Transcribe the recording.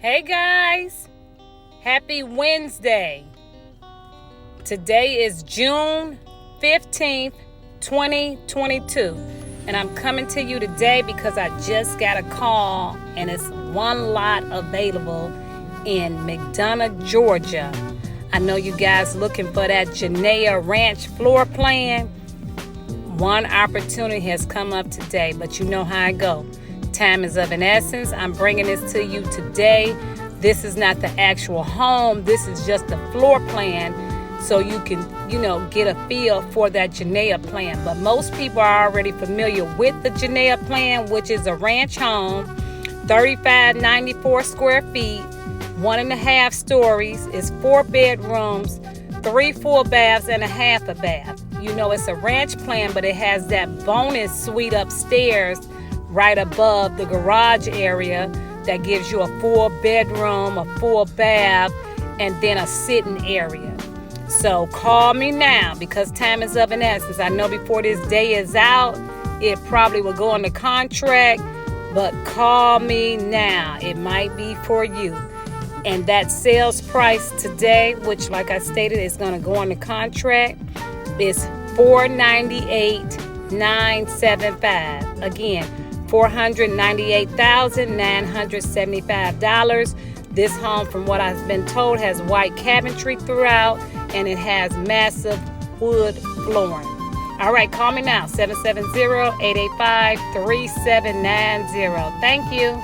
Hey guys, happy Wednesday. Today is June 15th, 2022. And I'm coming to you today because I just got a call and it's one lot available in McDonough, Georgia. I know you guys looking for that Janea Ranch floor plan. One opportunity has come up today, but you know how it go. Time is of an essence. I'm bringing this to you today. This is not the actual home. This is just the floor plan so you can, get a feel for that Janea plan. But most people are already familiar with the Janea plan, which is a ranch home, 3,594 square feet, 1.5 stories, is 4 bedrooms, 3 full baths, and a half a bath. It's a ranch plan, but it has that bonus suite upstairs right above the garage area that gives you a full bedroom, a full bath, and then a sitting area. So call me now because time is of an essence. I know before this day is out, it probably will go into contract, but call me now. It might be for you. And that sales price today, which like I stated is going to go on the contract, is $498,975. Again, $498,975. This home, from what I've been told, has white cabinetry throughout, and it has massive wood flooring. All right, call me now, 770-885-3790. Thank you.